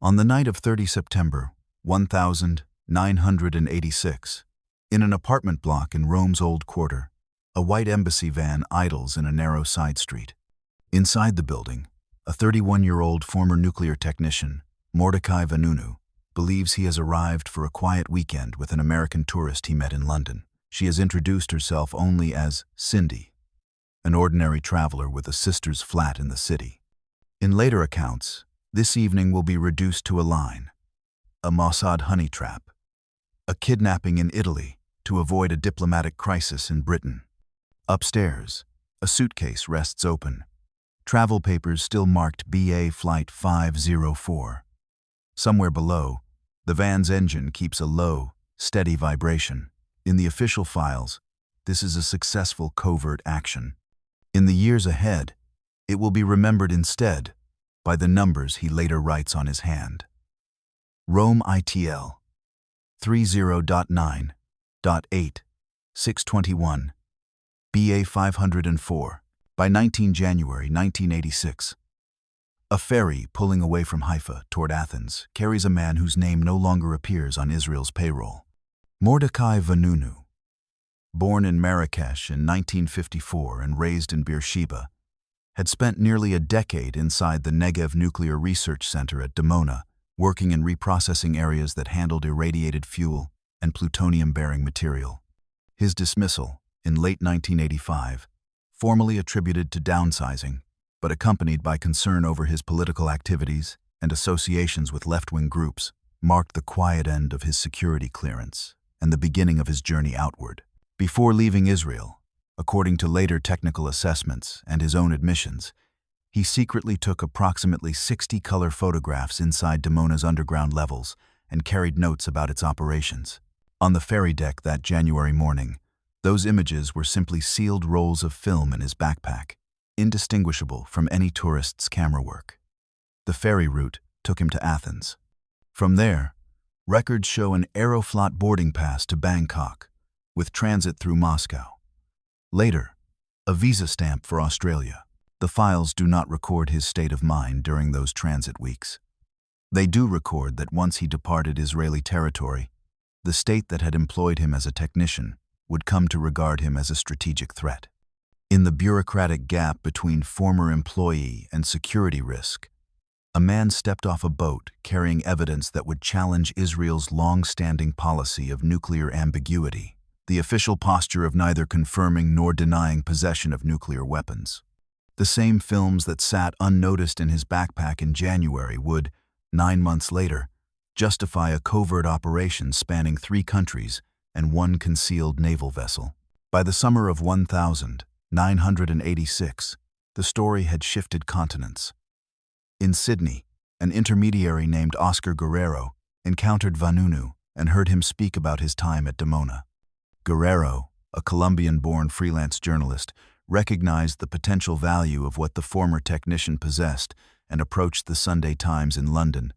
On the night of 30 September 1986, in an apartment block in Rome's Old Quarter, a white embassy van idles in a narrow side street. Inside the building, a 31-year-old former nuclear technician, Mordecai Vanunu, believes he has arrived for a quiet weekend with an American tourist he met in London. She has introduced herself only as Cindy, an ordinary traveler with a sister's flat in the city. In later accounts, this evening will be reduced to a line: a Mossad honey trap, a kidnapping in Italy to avoid a diplomatic crisis in Britain. Upstairs, a suitcase rests open, travel papers still marked BA Flight 504. Somewhere below, the van's engine keeps a low, steady vibration. In the official files, this is a successful covert action. In the years ahead, it will be remembered instead by the numbers he later writes on his hand. Rome ITL 30.9.8 621 BA 504 by 19 January 1986. A ferry pulling away from Haifa toward Athens carries a man whose name no longer appears on Israel's payroll. Mordecai Vanunu, born in Marrakesh in 1954 and raised in Beersheba, had spent nearly a decade inside the Negev Nuclear Research Center at Dimona, working in reprocessing areas that handled irradiated fuel and plutonium-bearing material. His dismissal, in late 1985, formally attributed to downsizing, but accompanied by concern over his political activities and associations with left-wing groups, marked the quiet end of his security clearance and the beginning of his journey outward. Before leaving Israel, according to later technical assessments and his own admissions, he secretly took approximately 60 color photographs inside Dimona's underground levels and carried notes about its operations. On the ferry deck that January morning, those images were simply sealed rolls of film in his backpack, indistinguishable from any tourist's camera work. The ferry route took him to Athens. From there, records show an Aeroflot boarding pass to Bangkok, with transit through Moscow. Later, a visa stamp for Australia. The files do not record his state of mind during those transit weeks. They do record that once he departed Israeli territory, the state that had employed him as a technician would come to regard him as a strategic threat. In the bureaucratic gap between former employee and security risk, a man stepped off a boat carrying evidence that would challenge Israel's long-standing policy of nuclear ambiguity, the official posture of neither confirming nor denying possession of nuclear weapons. The same films that sat unnoticed in his backpack in January would, 9 months later, justify a covert operation spanning 3 countries and 1 concealed naval vessel. By the summer of 1986, the story had shifted continents. In Sydney, an intermediary named Oscar Guerrero encountered Vanunu and heard him speak about his time at Dimona. Guerrero, a Colombian-born freelance journalist, recognized the potential value of what the former technician possessed and approached the Sunday Times in London,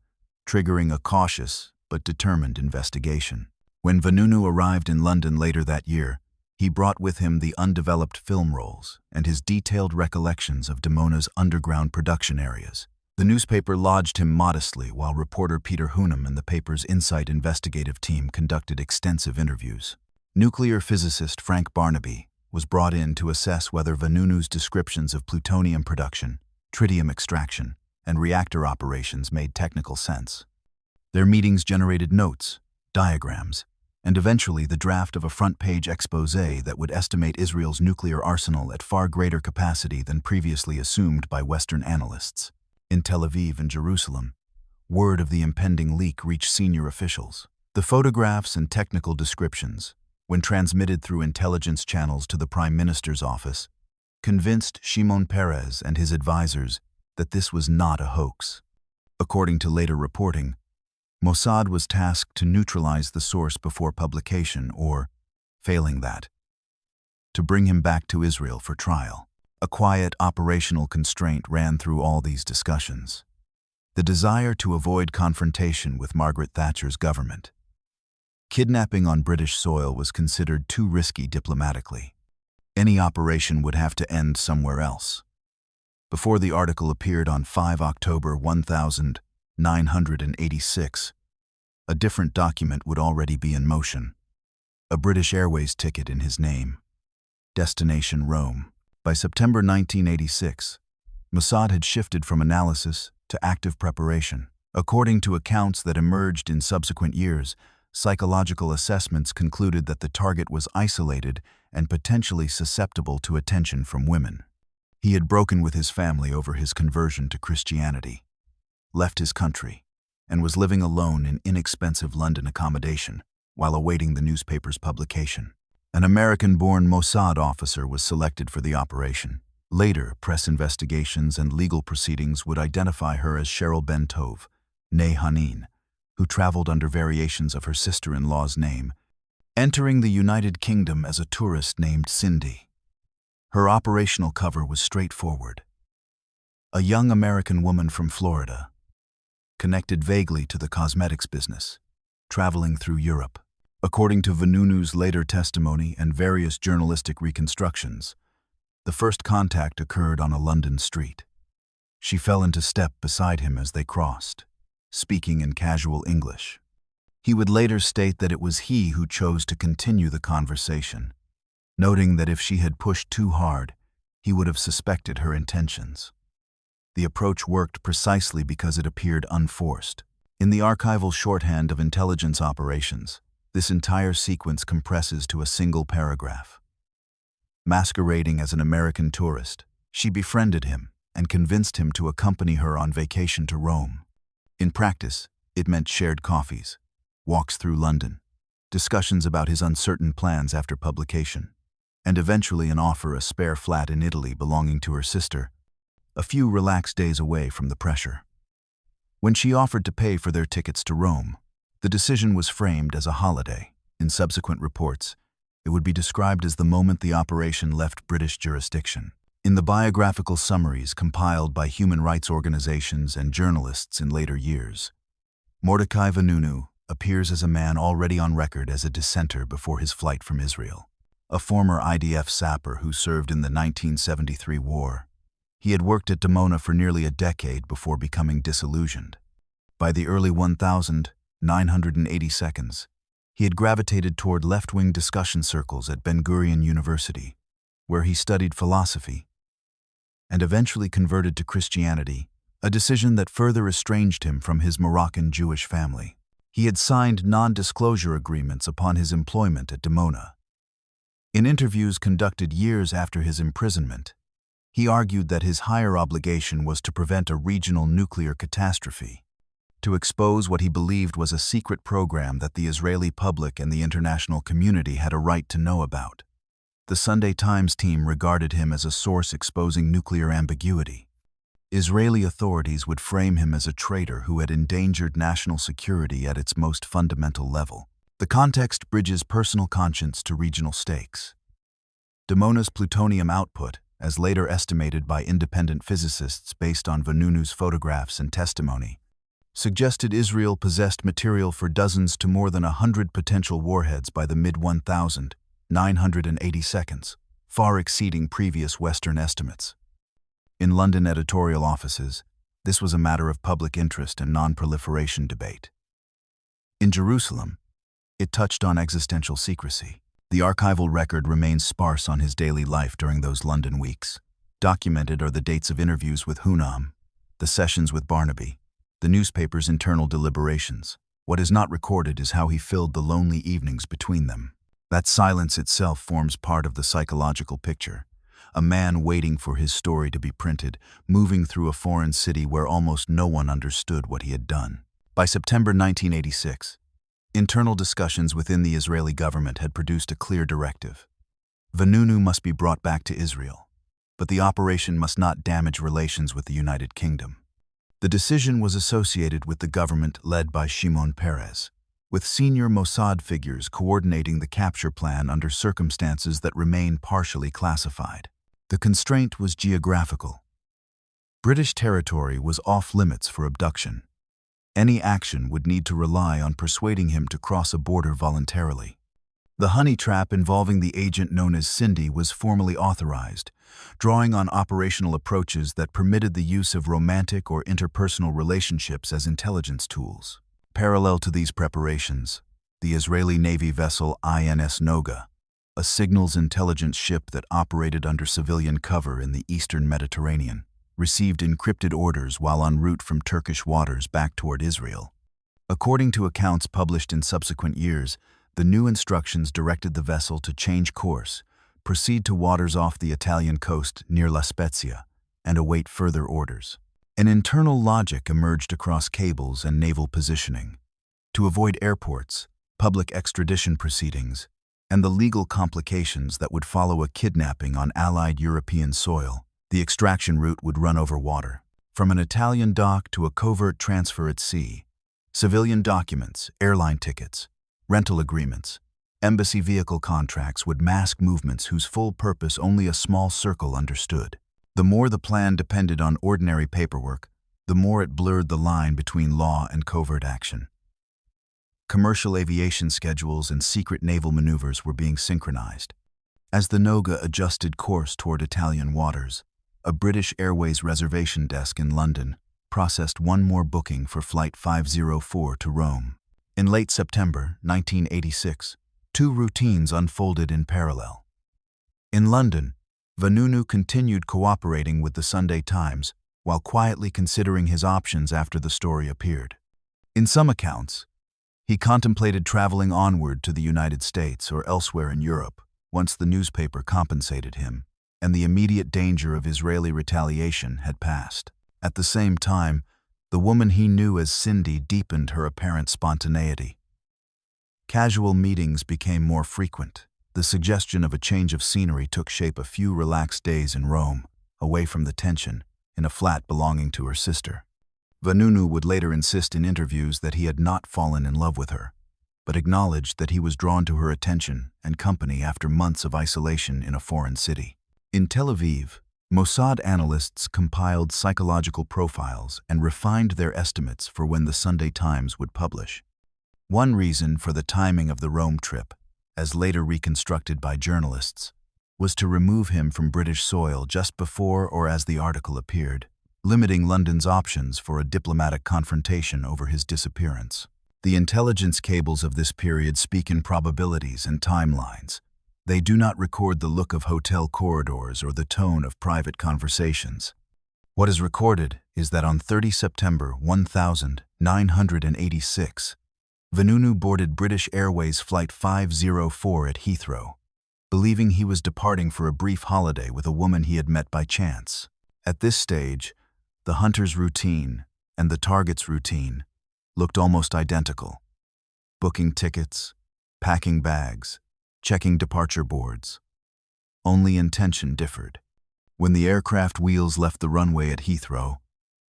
triggering a cautious but determined investigation. When Vanunu arrived in London later that year, he brought with him the undeveloped film rolls and his detailed recollections of Dimona's underground production areas. The newspaper lodged him modestly while reporter Peter Hunem and the paper's Insight investigative team conducted extensive interviews. Nuclear physicist Frank Barnaby was brought in to assess whether Vanunu's descriptions of plutonium production, tritium extraction, and reactor operations made technical sense. Their meetings generated notes, diagrams, and eventually the draft of a front-page exposé that would estimate Israel's nuclear arsenal at far greater capacity than previously assumed by Western analysts. In Tel Aviv and Jerusalem, word of the impending leak reached senior officials. The photographs and technical descriptions, when transmitted through intelligence channels to the Prime Minister's office, convinced Shimon Peres and his advisors that this was not a hoax. According to later reporting, Mossad was tasked to neutralize the source before publication or, failing that, to bring him back to Israel for trial. A quiet operational constraint ran through all these discussions: the desire to avoid confrontation with Margaret Thatcher's government. Kidnapping on British soil was considered too risky diplomatically. Any operation would have to end somewhere else. Before the article appeared on 5 October 1986, 986, a different document would already be in motion. A British Airways ticket in his name. Destination Rome. By September 1986, Mossad had shifted from analysis to active preparation. According to accounts that emerged in subsequent years, psychological assessments concluded that the target was isolated and potentially susceptible to attention from women. He had broken with his family over his conversion to Christianity, left his country, and was living alone in inexpensive London accommodation while awaiting the newspaper's publication. An American-born Mossad officer was selected for the operation. Later, press investigations and legal proceedings would identify her as Cheryl Ben Tov, née Hanin, who traveled under variations of her sister-in-law's name, entering the United Kingdom as a tourist named Cindy. Her operational cover was straightforward. A young American woman from Florida, connected vaguely to the cosmetics business, traveling through Europe. According to Vanunu's later testimony and various journalistic reconstructions, the first contact occurred on a London street. She fell into step beside him as they crossed, speaking in casual English. He would later state that it was he who chose to continue the conversation, noting that if she had pushed too hard, he would have suspected her intentions. The approach worked precisely because it appeared unforced. In the archival shorthand of intelligence operations, this entire sequence compresses to a single paragraph. Masquerading as an American tourist, she befriended him and convinced him to accompany her on vacation to Rome. In practice, it meant shared coffees, walks through London, discussions about his uncertain plans after publication, and eventually an offer a spare flat in Italy belonging to her sister, a few relaxed days away from the pressure. When she offered to pay for their tickets to Rome, the decision was framed as a holiday. In subsequent reports, it would be described as the moment the operation left British jurisdiction. In the biographical summaries compiled by human rights organizations and journalists in later years, Mordecai Vanunu appears as a man already on record as a dissenter before his flight from Israel. A former IDF sapper who served in the 1973 war, he had worked at Dimona for nearly a decade before becoming disillusioned. By the early 1982s, he had gravitated toward left-wing discussion circles at Ben Gurion University, where he studied philosophy, and eventually converted to Christianity, a decision that further estranged him from his Moroccan Jewish family. He had signed non-disclosure agreements upon his employment at Dimona. In interviews conducted years after his imprisonment, he argued that his higher obligation was to prevent a regional nuclear catastrophe, to expose what he believed was a secret program that the Israeli public and the international community had a right to know about. The Sunday Times team regarded him as a source exposing nuclear ambiguity. Israeli authorities would frame him as a traitor who had endangered national security at its most fundamental level. The context bridges personal conscience to regional stakes. Dimona's plutonium output, as later estimated by independent physicists based on Vanunu's photographs and testimony, suggested Israel possessed material for dozens to more than 100 potential warheads by the mid-1980s, far exceeding previous Western estimates. In London editorial offices, this was a matter of public interest and non-proliferation debate. In Jerusalem, it touched on existential secrecy. The archival record remains sparse on his daily life during those London weeks. Documented are the dates of interviews with Hunam, the sessions with Barnaby, the newspaper's internal deliberations. What is not recorded is how he filled the lonely evenings between them. That silence itself forms part of the psychological picture. A man waiting for his story to be printed, moving through a foreign city where almost no one understood what he had done. By September 1986, internal discussions within the Israeli government had produced a clear directive. Vanunu must be brought back to Israel, but the operation must not damage relations with the United Kingdom. The decision was associated with the government led by Shimon Peres, with senior Mossad figures coordinating the capture plan under circumstances that remain partially classified. The constraint was geographical. British territory was off-limits for abduction. Any action would need to rely on persuading him to cross a border voluntarily. The honey trap involving the agent known as Cindy was formally authorized, drawing on operational approaches that permitted the use of romantic or interpersonal relationships as intelligence tools. Parallel to these preparations, the Israeli Navy vessel INS Noga, a signals intelligence ship that operated under civilian cover in the eastern Mediterranean, received encrypted orders while en route from Turkish waters back toward Israel. According to accounts published in subsequent years, the new instructions directed the vessel to change course, proceed to waters off the Italian coast near La Spezia, and await further orders. An internal logic emerged across cables and naval positioning. To avoid airports, public extradition proceedings, and the legal complications that would follow a kidnapping on Allied European soil, the extraction route would run over water. From an Italian dock to a covert transfer at sea, civilian documents, airline tickets, rental agreements, embassy vehicle contracts would mask movements whose full purpose only a small circle understood. The more the plan depended on ordinary paperwork, the more it blurred the line between law and covert action. Commercial aviation schedules and secret naval maneuvers were being synchronized. As the Noga adjusted course toward Italian waters, a British Airways reservation desk in London processed one more booking for Flight 504 to Rome. In late September 1986, two routines unfolded in parallel. In London, Vanunu continued cooperating with the Sunday Times while quietly considering his options after the story appeared. In some accounts, he contemplated traveling onward to the United States or elsewhere in Europe once the newspaper compensated him and the immediate danger of Israeli retaliation had passed. At the same time, the woman he knew as Cindy deepened her apparent spontaneity. Casual meetings became more frequent. The suggestion of a change of scenery took shape a few relaxed days in Rome, away from the tension, in a flat belonging to her sister. Vanunu would later insist in interviews that he had not fallen in love with her, but acknowledged that he was drawn to her attention and company after months of isolation in a foreign city. In Tel Aviv, Mossad analysts compiled psychological profiles and refined their estimates for when the Sunday Times would publish. One reason for the timing of the Rome trip, as later reconstructed by journalists, was to remove him from British soil just before or as the article appeared, limiting London's options for a diplomatic confrontation over his disappearance. The intelligence cables of this period speak in probabilities and timelines. They do not record the look of hotel corridors or the tone of private conversations. What is recorded is that on 30 September 1986, Vanunu boarded British Airways Flight 504 at Heathrow, believing he was departing for a brief holiday with a woman he had met by chance. At this stage, the hunter's routine and the target's routine looked almost identical. Booking tickets, packing bags, checking departure boards. Only intention differed. When the aircraft wheels left the runway at Heathrow,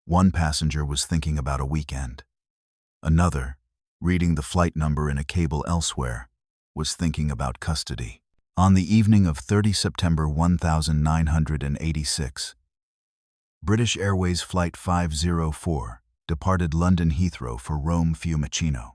one passenger was thinking about a weekend. Another, reading the flight number in a cable elsewhere, was thinking about custody. On the evening of 30 September 1986, British Airways Flight 504 departed London Heathrow for Rome Fiumicino.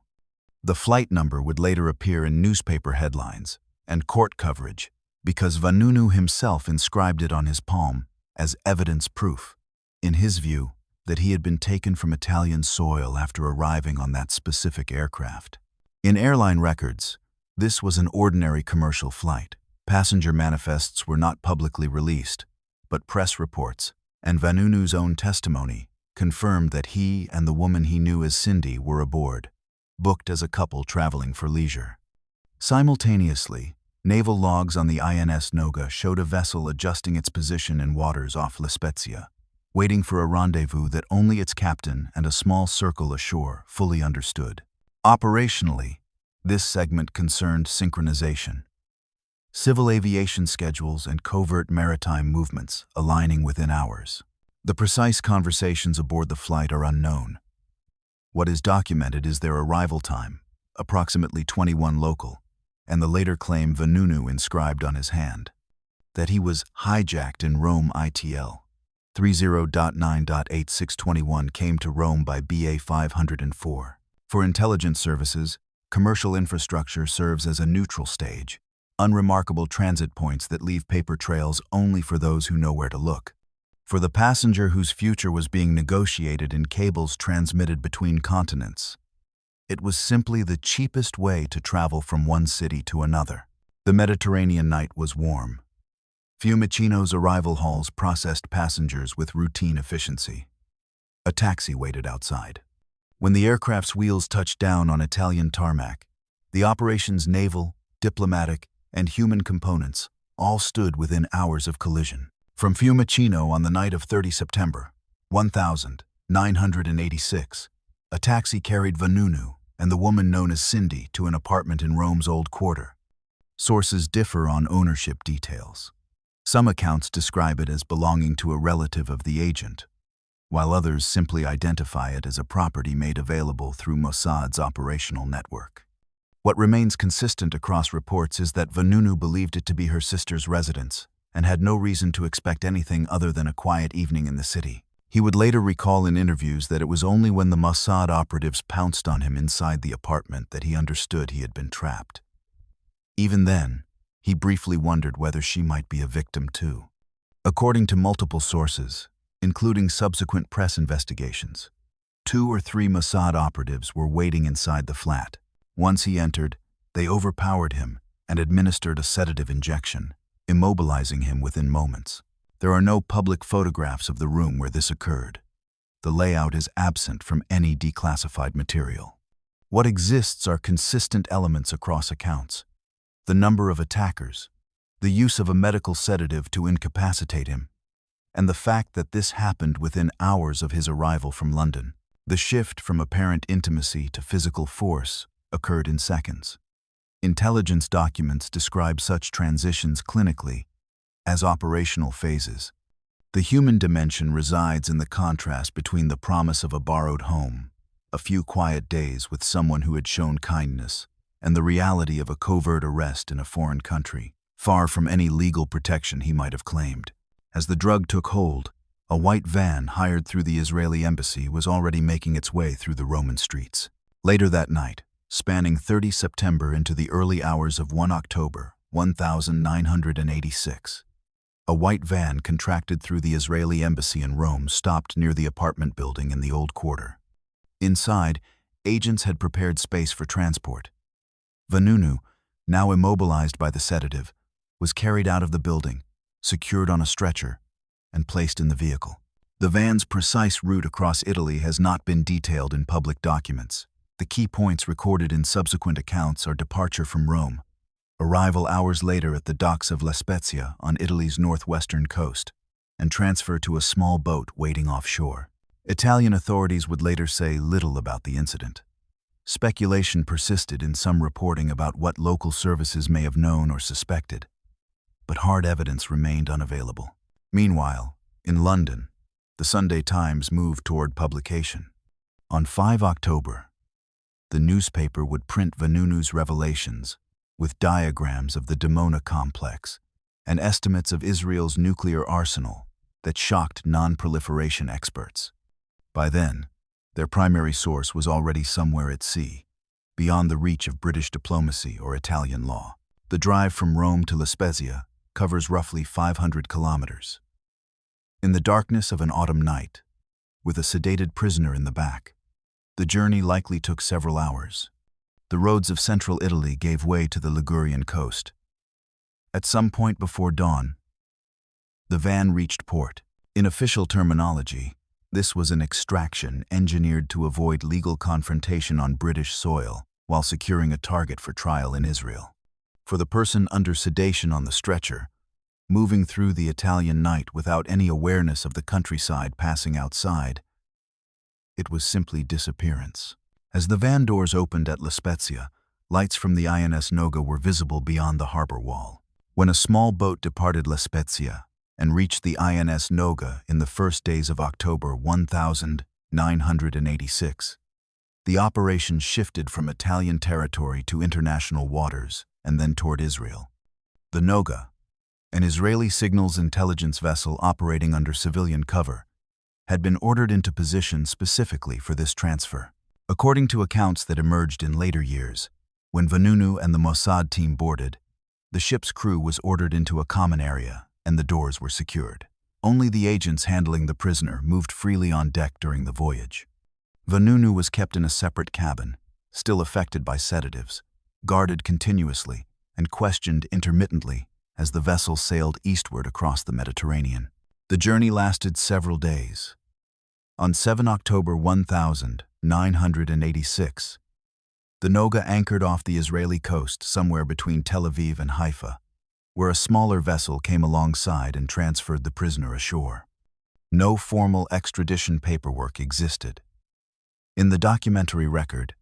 The flight number would later appear in newspaper headlines and court coverage because Vanunu himself inscribed it on his palm as evidence proof, in his view, that he had been taken from Italian soil after arriving on that specific aircraft. In airline records, this was an ordinary commercial flight. Passenger manifests were not publicly released, but press reports and Vanunu's own testimony confirmed that he and the woman he knew as Cindy were aboard, booked as a couple traveling for leisure. Simultaneously, naval logs on the INS Noga showed a vessel adjusting its position in waters off La Spezia, waiting for a rendezvous that only its captain and a small circle ashore fully understood. Operationally, this segment concerned synchronization. Civil aviation schedules and covert maritime movements aligning within hours. The precise conversations aboard the flight are unknown. What is documented is their arrival time, approximately 21 local, and the later claim Vanunu inscribed on his hand, that he was hijacked in Rome ITL. 30.9.8621 came to Rome by BA 504. For intelligence services, Commercial infrastructure serves as a neutral stage, unremarkable transit points that leave paper trails only for those who know where to look. For the passenger whose future was being negotiated in cables transmitted between continents, it was simply the cheapest way to travel from one city to another. The Mediterranean night was warm. Fiumicino's arrival halls processed passengers with routine efficiency. A taxi waited outside. When the aircraft's wheels touched down on Italian tarmac, the operation's naval, diplomatic, and human components all stood within hours of collision. From Fiumicino on the night of 30 September, 1986, a taxi carried Vanunu and the woman known as Cindy to an apartment in Rome's Old Quarter. Sources differ on ownership details. Some accounts describe it as belonging to a relative of the agent, while others simply identify it as a property made available through Mossad's operational network. What remains consistent across reports is that Vanunu believed it to be her sister's residence and had no reason to expect anything other than a quiet evening in the city. He would later recall in interviews that it was only when the Mossad operatives pounced on him inside the apartment that he understood he had been trapped. Even then, he briefly wondered whether she might be a victim too. According to multiple sources, including subsequent press investigations, 2 or 3 Mossad operatives were waiting inside the flat. Once he entered, they overpowered him and administered a sedative injection, immobilizing him within moments. There are no public photographs of the room where this occurred. The layout is absent from any declassified material. What exists are consistent elements across accounts: the number of attackers, the use of a medical sedative to incapacitate him, and the fact that this happened within hours of his arrival from London. The shift from apparent intimacy to physical force occurred in seconds. Intelligence documents describe such transitions clinically as operational phases. The human dimension resides in the contrast between the promise of a borrowed home, a few quiet days with someone who had shown kindness, and the reality of a covert arrest in a foreign country, far from any legal protection he might have claimed. As the drug took hold, a white van hired through the Israeli embassy was already making its way through the Roman streets. Later that night, spanning 30 September into the early hours of 1 October, 1986, a white van contracted through the Israeli embassy in Rome stopped near the apartment building in the Old Quarter. Inside, agents had prepared space for transport. Vanunu, now immobilized by the sedative, was carried out of the building, secured on a stretcher, and placed in the vehicle. The van's precise route across Italy has not been detailed in public documents. The key points recorded in subsequent accounts are departure from Rome, arrival hours later at the docks of La Spezia on Italy's northwestern coast, and transfer to a small boat waiting offshore. Italian authorities would later say little about the incident. Speculation persisted in some reporting about what local services may have known or suspected, but hard evidence remained unavailable. Meanwhile, in London, the Sunday Times moved toward publication. On 5 October, the newspaper would print Vanunu's revelations with diagrams of the Dimona complex and estimates of Israel's nuclear arsenal that shocked non-proliferation experts. By then, their primary source was already somewhere at sea, beyond the reach of British diplomacy or Italian law. The drive from Rome to La Spezia covers roughly 500 kilometers. In the darkness of an autumn night, with a sedated prisoner in the back, the journey likely took several hours. The roads of central Italy gave way to the Ligurian coast. At some point before dawn, the van reached port. In official terminology, this was an extraction engineered to avoid legal confrontation on British soil while securing a target for trial in Israel. For the person under sedation on the stretcher, moving through the Italian night without any awareness of the countryside passing outside, it was simply disappearance. As the van doors opened at La Spezia, lights from the INS Noga were visible beyond the harbor wall. When a small boat departed La Spezia and reached the INS Noga in the first days of October 1986, the operation shifted from Italian territory to international waters and then toward Israel. The Noga, an Israeli signals intelligence vessel operating under civilian cover, had been ordered into position specifically for this transfer. According to accounts that emerged in later years, When Vanunu and the Mossad team boarded, the ship's crew was ordered into a common area and the doors were secured. Only the agents handling the prisoner moved freely on deck during the voyage. Vanunu was kept in a separate cabin, still affected by sedatives, guarded continuously, and questioned intermittently as the vessel sailed eastward across the Mediterranean. The journey lasted several days. On 7 October 1986, the Noga anchored off the Israeli coast somewhere between Tel Aviv and Haifa, where a smaller vessel came alongside and transferred the prisoner ashore. No formal extradition paperwork existed. In the documentary record,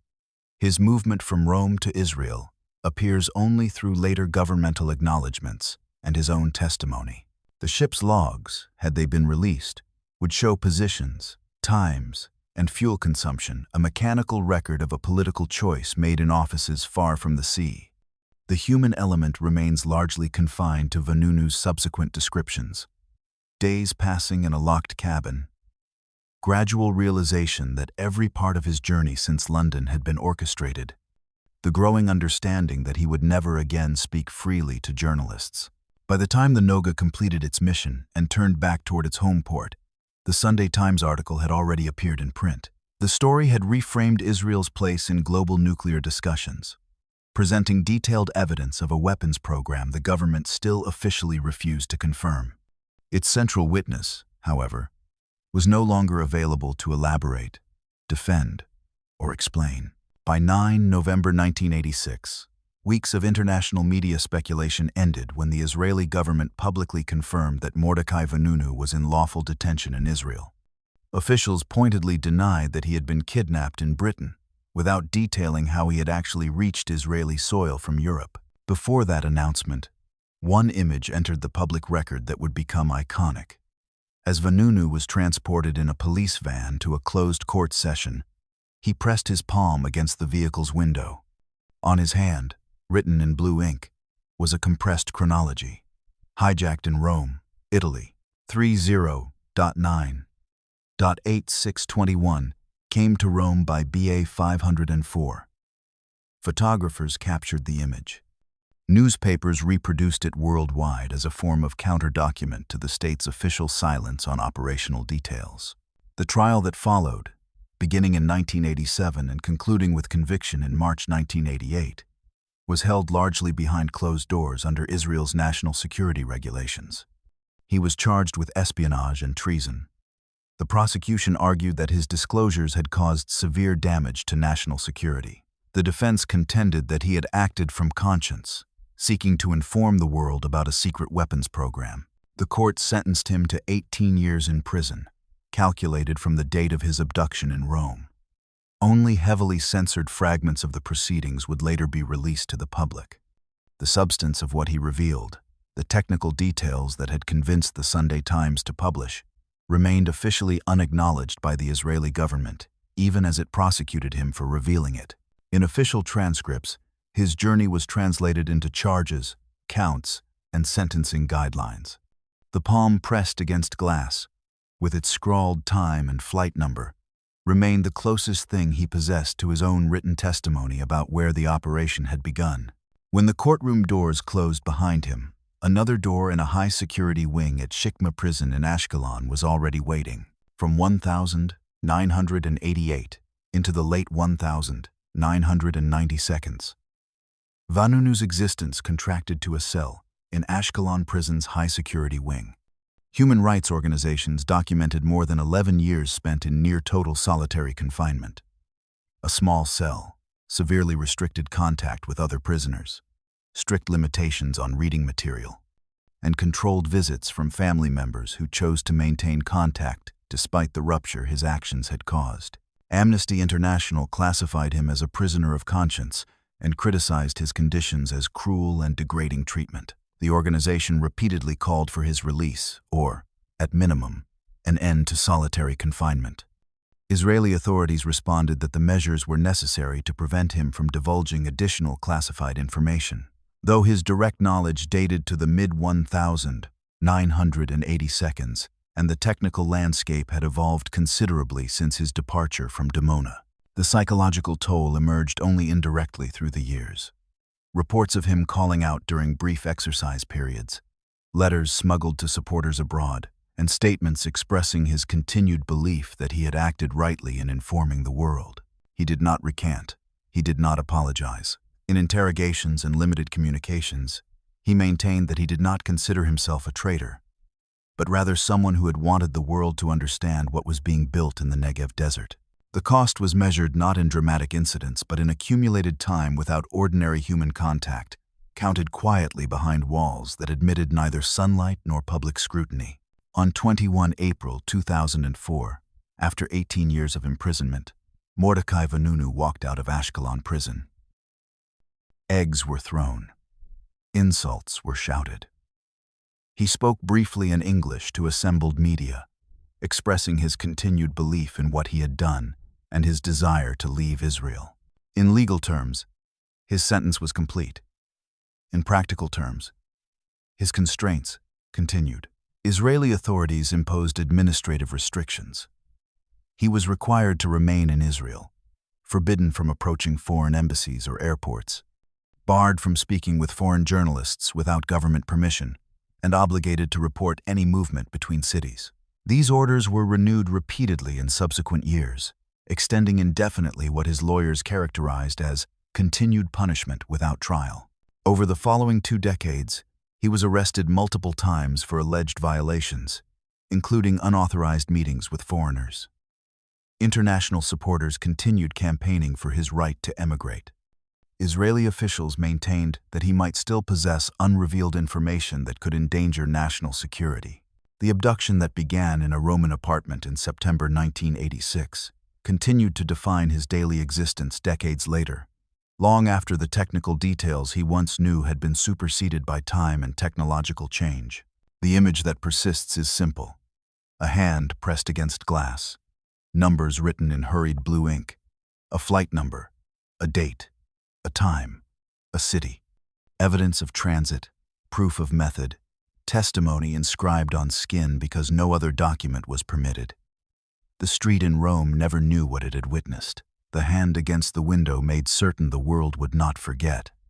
his movement from Rome to Israel appears only through later governmental acknowledgments and his own testimony. The ship's logs, had they been released, would show positions, times, and fuel consumption, a mechanical record of a political choice made in offices far from the sea. The human element remains largely confined to Vanunu's subsequent descriptions. Days passing in a locked cabin, gradual realization that every part of his journey since London had been orchestrated, the growing understanding that he would never again speak freely to journalists. By the time the Noga completed its mission and turned back toward its home port, the Sunday Times article had already appeared in print. The story had reframed Israel's place in global nuclear discussions, presenting detailed evidence of a weapons program the government still officially refused to confirm. Its central witness, however, was no longer available to elaborate, defend, or explain. By 9 November 1986, weeks of international media speculation ended when the Israeli government publicly confirmed that Mordechai Vanunu was in lawful detention in Israel. Officials pointedly denied that he had been kidnapped in Britain, without detailing how he had actually reached Israeli soil from Europe. Before that announcement, one image entered the public record that would become iconic. As Vanunu was transported in a police van to a closed court session, he pressed his palm against the vehicle's window. On his hand, written in blue ink, was a compressed chronology. Hijacked in Rome, Italy, 30.9.8621, came to Rome by BA 504. Photographers captured the image. Newspapers reproduced it worldwide as a form of counter-document to the state's official silence on operational details. The trial that followed, beginning in 1987 and concluding with conviction in March 1988, was held largely behind closed doors under Israel's national security regulations. He was charged with espionage and treason. The prosecution argued that his disclosures had caused severe damage to national security. The defense contended that he had acted from conscience, seeking to inform the world about a secret weapons program. The court sentenced him to 18 years in prison, calculated from the date of his abduction in Rome. Only heavily censored fragments of the proceedings would later be released to the public. The substance of what he revealed, the technical details that had convinced the Sunday Times to publish, remained officially unacknowledged by the Israeli government, even as it prosecuted him for revealing it. In official transcripts, his journey was translated into charges, counts, and sentencing guidelines. The palm pressed against glass, with its scrawled time and flight number, remained the closest thing he possessed to his own written testimony about where the operation had begun. When the courtroom doors closed behind him, another door in a high-security wing at Shikma prison in Ashkelon was already waiting. From 1988 into the late 1990s, Vanunu's existence contracted to a cell in Ashkelon prison's high-security wing. Human rights organizations documented more than 11 years spent in near-total solitary confinement. A small cell, severely restricted contact with other prisoners, strict limitations on reading material, and controlled visits from family members who chose to maintain contact despite the rupture his actions had caused. Amnesty International classified him as a prisoner of conscience and criticized his conditions as cruel and degrading treatment. The organization repeatedly called for his release, or, at minimum, an end to solitary confinement. Israeli authorities responded that the measures were necessary to prevent him from divulging additional classified information. Though his direct knowledge dated to the mid-1980s, and the technical landscape had evolved considerably since his departure from Dimona. The psychological toll emerged only indirectly through the years. Reports of him calling out during brief exercise periods, letters smuggled to supporters abroad, and statements expressing his continued belief that he had acted rightly in informing the world. He did not recant. He did not apologize. In interrogations and limited communications, he maintained that he did not consider himself a traitor, but rather someone who had wanted the world to understand what was being built in the Negev desert. The cost was measured not in dramatic incidents, but in accumulated time without ordinary human contact, counted quietly behind walls that admitted neither sunlight nor public scrutiny. On 21 April 2004, after 18 years of imprisonment, Mordecai Vanunu walked out of Ashkelon prison. Eggs were thrown. Insults were shouted. He spoke briefly in English to assembled media, expressing his continued belief in what he had done and his desire to leave Israel. In legal terms, his sentence was complete. In practical terms, his constraints continued. Israeli authorities imposed administrative restrictions. He was required to remain in Israel, forbidden from approaching foreign embassies or airports, barred from speaking with foreign journalists without government permission, and obligated to report any movement between cities. These orders were renewed repeatedly in subsequent years, extending indefinitely what his lawyers characterized as continued punishment without trial. Over the following 2 decades, he was arrested multiple times for alleged violations, including unauthorized meetings with foreigners. International supporters continued campaigning for his right to emigrate. Israeli officials maintained that he might still possess unrevealed information that could endanger national security. The abduction that began in a Roman apartment in September 1986 continued to define his daily existence decades later, long after the technical details he once knew had been superseded by time and technological change. The image that persists is simple: a hand pressed against glass, numbers written in hurried blue ink, a flight number, a date, a time, a city, evidence of transit, proof of method, testimony inscribed on skin because no other document was permitted. The street in Rome never knew what it had witnessed. The hand against the window made certain the world would not forget.